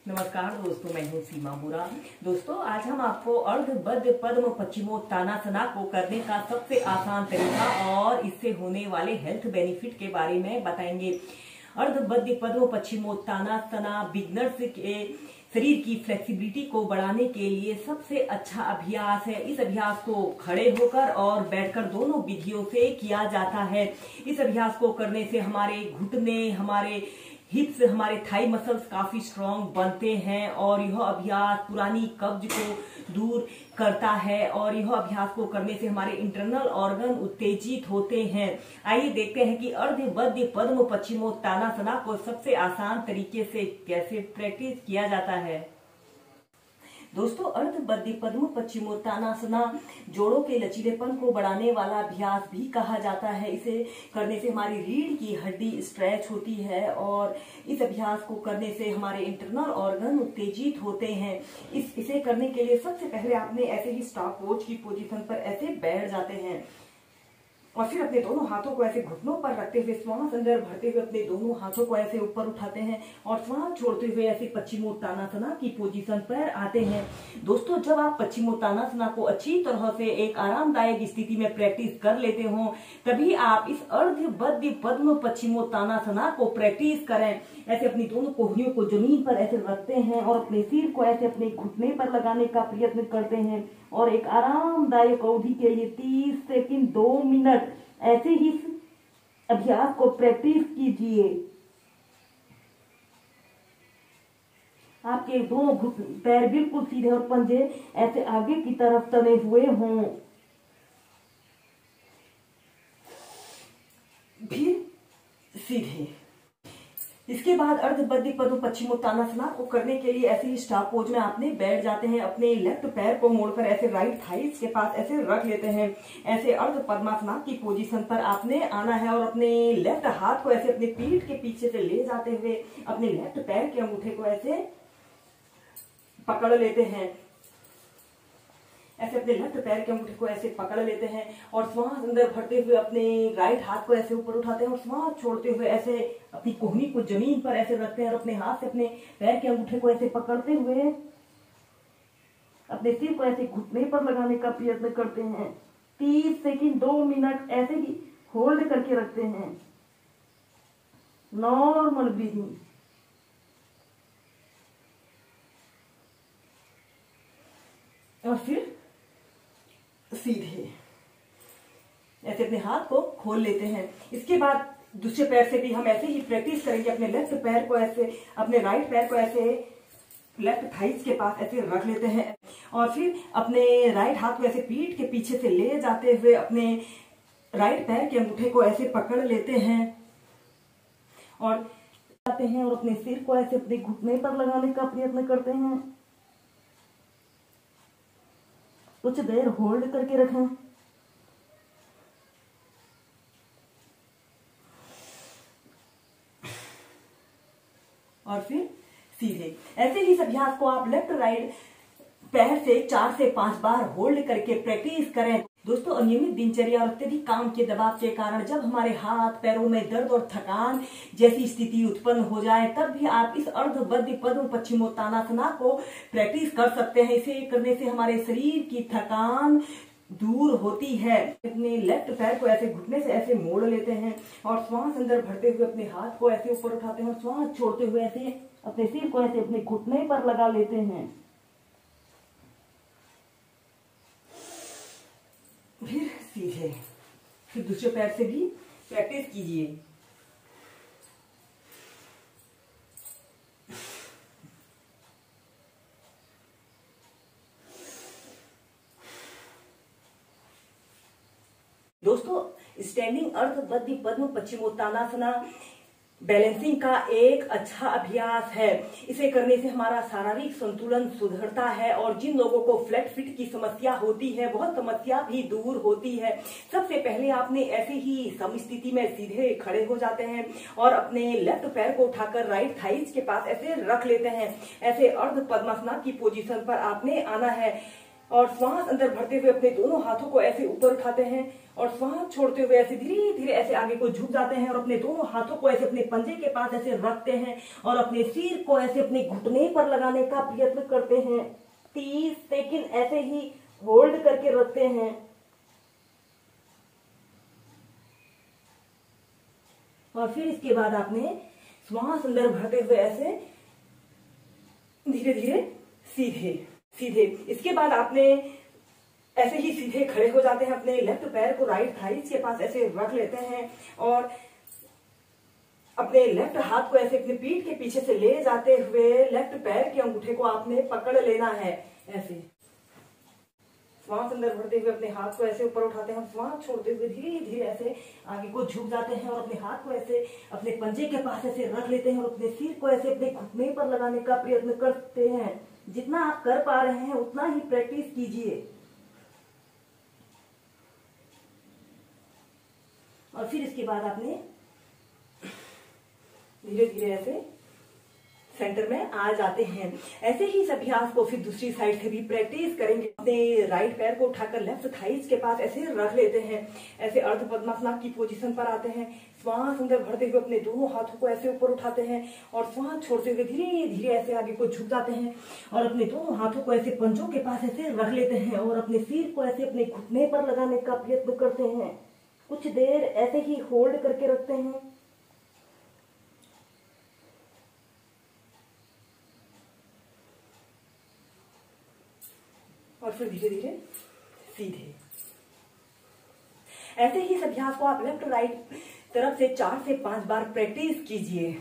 नमस्कार दोस्तों, मैं हूँ सीमा बुरा। दोस्तों, आज हम आपको अर्धबद्ध पद्म पश्चिमोत्तानासना को करने का सबसे आसान तरीका और इससे होने वाले हेल्थ बेनिफिट के बारे में बताएंगे। अर्धबद्ध पद्म पश्चिमोत्तानासना बिगनर्स के शरीर की फ्लेक्सिबिलिटी को बढ़ाने के लिए सबसे अच्छा अभ्यास है। इस अभ्यास को खड़े होकर और बैठकर दोनों विधियों से किया जाता है। इस अभ्यास को करने से हमारे घुटने, हमारे हिप्स, हमारे थाई मसल्स काफी स्ट्रांग बनते हैं और यह अभ्यास पुरानी कब्ज को दूर करता है और यह अभ्यास को करने से हमारे इंटरनल ऑर्गन उत्तेजित होते हैं। आइए देखते हैं कि अर्धबद्ध पद्म पश्चिमोत्तानासना को सबसे आसान तरीके से कैसे प्रैक्टिस किया जाता है। दोस्तों, अर्धबद्ध पद्म पश्चिमोत्तानासना जोड़ों के लचीलेपन को बढ़ाने वाला अभ्यास भी कहा जाता है। इसे करने से हमारी रीढ़ की हड्डी स्ट्रेच होती है और इस अभ्यास को करने से हमारे इंटरनल ऑर्गन उत्तेजित होते हैं। इसे करने के लिए सबसे पहले आपने ऐसे ही स्टॉप वॉच की पोजीशन पर ऐसे बैठ जाते हैं और फिर अपने दोनों हाथों को ऐसे घुटनों पर रखते हुए श्वास अंदर भरते हुए अपने दोनों हाथों को ऐसे ऊपर उठाते हैं और श्वास छोड़ते हुए ऐसे पश्चिमोत्तानासना की पोजीशन पर आते हैं। दोस्तों, जब आप पश्चिमोत्तानासना को अच्छी तरह से एक आरामदायक स्थिति में प्रैक्टिस कर लेते हो, तभी आप इस अर्धबद्ध पद्म पश्चिमोत्तानासना को प्रैक्टिस करें। ऐसे अपनी दोनों कोहनियों को जमीन पर ऐसे रखते हैं और अपने सिर को ऐसे अपने घुटने पर लगाने का प्रयत्न करते हैं और एक आरामदायक अवधि के लिए 30 सेकंड 2 मिनट ऐसे ही अभ्यास को प्रैक्टिस कीजिए। आपके दोनों पैर बिल्कुल सीधे और पंजे ऐसे आगे की तरफ तने हुए हों। फिर सीधे। इसके बाद अर्धबद्ध पद्म पश्चिमोत्तानासना को करने के लिए ऐसे ही स्टॉप पोज में आपने बैठ जाते हैं। अपने लेफ्ट पैर को मोड़कर ऐसे राइट थाइस के पास ऐसे रख लेते हैं। ऐसे अर्ध पद्मासना की पोजीशन पर आपने आना है और अपने लेफ्ट हाथ को ऐसे अपने पीठ के पीछे से ले जाते हुए अपने लेफ्ट पैर के अंगूठे को ऐसे पकड़ लेते हैं। ऐसे अपने लेफ्ट पैर के अंगूठे को ऐसे पकड़ लेते हैं और श्वास अंदर भरते हुए अपने राइट हाथ को ऐसे ऊपर उठाते हैं और श्वास छोड़ते हुए ऐसे अपनी कोहनी को जमीन पर ऐसे रखते हैं और अपने हाथ से अपने पैर के अंगूठे को ऐसे पकड़ते हुए अपने सिर को ऐसे घुटने पर लगाने का प्रयत्न करते हैं। 30 सेकंड 2 मिनट ऐसे ही होल्ड करके रखते हैं। Normal breathing. और फिर सीधे ऐसे अपने हाथ को खोल लेते हैं। इसके बाद दूसरे पैर से भी हम ऐसे ही प्रैक्टिस करेंगे। अपने लेफ्ट पैर को ऐसे, अपने राइट पैर को ऐसे लेफ्ट थाइस के पास ऐसे रख लेते हैं और फिर अपने राइट हाथ को ऐसे पीठ के पीछे से ले जाते हुए अपने राइट पैर के अंगूठे को ऐसे पकड़ लेते हैं और जाते हैं और अपने सिर को ऐसे अपने घुटने पर लगाने का प्रयत्न करते हैं। कुछ देर होल्ड करके रखें और फिर सीधे। ऐसे ही इस अभ्यास को आप लेफ्ट राइट पैर से 4 से 5 बार होल्ड करके प्रैक्टिस करें। दोस्तों, अनियमित दिनचर्या और अत्यधिक काम के दबाव के कारण जब हमारे हाथ पैरों में दर्द और थकान जैसी स्थिति उत्पन्न हो जाए, तब भी आप इस अर्धबद्ध पद्म पश्चिमोत्तानासना को प्रैक्टिस कर सकते हैं। इसे करने से हमारे शरीर की थकान दूर होती है। अपने लेफ्ट पैर को ऐसे घुटने से ऐसे मोड़ लेते हैं और श्वास अंदर भरते हुए अपने हाथ को ऐसे ऊपर उठाते हैं और श्वास छोड़ते हुए ऐसे अपने सिर को ऐसे अपने घुटने पर लगा लेते हैं। फिर सीधे। फिर दूसरे पैर से भी प्रैक्टिस कीजिए। दोस्तों, स्टैंडिंग अर्धबद्ध पद्म पश्चिमोत्तानासना बैलेंसिंग का एक अच्छा अभ्यास है। इसे करने से हमारा शारीरिक संतुलन सुधरता है और जिन लोगों को फ्लैट फीट की समस्या होती है वह समस्या भी दूर होती है। सबसे पहले आपने ऐसे ही सम स्थिति में सीधे खड़े हो जाते हैं और अपने लेफ्ट पैर को उठाकर राइट थाइस के पास ऐसे रख लेते हैं। ऐसे अर्ध पद्मासना की पोजीशन पर आपने आना है। और श्वास अंदर भरते हुए अपने दोनों हाथों को ऐसे ऊपर उठाते हैं और श्वास छोड़ते हुए ऐसे धीरे धीरे ऐसे आगे को झुक जाते हैं और अपने दोनों हाथों को ऐसे अपने पंजे के पास ऐसे रखते हैं और अपने सिर को ऐसे अपने घुटने पर लगाने का प्रयत्न करते हैं। 30 सेकंड ऐसे ही होल्ड करके रखते हैं और फिर इसके बाद आपने श्वास अंदर भरते हुए ऐसे धीरे धीरे सीधे सीधे इसके बाद आपने ऐसे ही सीधे खड़े हो जाते हैं। अपने लेफ्ट पैर को राइट थाइस के पास ऐसे रख लेते हैं और अपने लेफ्ट हाथ को ऐसे अपने पीठ के पीछे से ले जाते हुए लेफ्ट पैर के अंगूठे को आपने पकड़ लेना है। ऐसे श्वास अंदर भरते हुए अपने हाथ को ऐसे ऊपर उठाते हैं, श्वास छोड़ते हुए धीरे धीरे ऐसे आगे को झुक जाते हैं और अपने हाथ को ऐसे अपने पंजे के पास ऐसे रख लेते हैं और अपने सिर को ऐसे अपने घुटने पर लगाने का प्रयत्न करते हैं। जितना आप कर पा रहे हैं उतना ही प्रैक्टिस कीजिए और फिर इसके बाद आपने धीरे धीरे ऐसे सेंटर में आ जाते हैं। ऐसे ही इस अभ्यास को फिर दूसरी साइड से भी प्रैक्टिस करेंगे। अपने राइट पैर को उठाकर लेफ्ट थाइस के पास ऐसे रख लेते हैं, ऐसे अर्ध पद्मासनाथ की पोजीशन पर आते हैं। श्वास अंदर भरते हुए अपने दोनों हाथों को ऐसे ऊपर उठाते हैं और श्वास छोड़ते हुए धीरे धीरे ऐसे आगे को झुक जाते हैं और अपने दोनों हाथों को ऐसे पंजों के पास ऐसे रख लेते हैं और अपने सिर को ऐसे अपने घुटने पर लगाने का प्रयत्न करते हैं। कुछ देर ऐसे ही होल्ड करके रखते हैं और फिर धीरे धीरे सीधे। ऐसे ही इस अभ्यास को आप लेफ्ट राइट तरफ से 4 से 5 बार प्रैक्टिस कीजिए।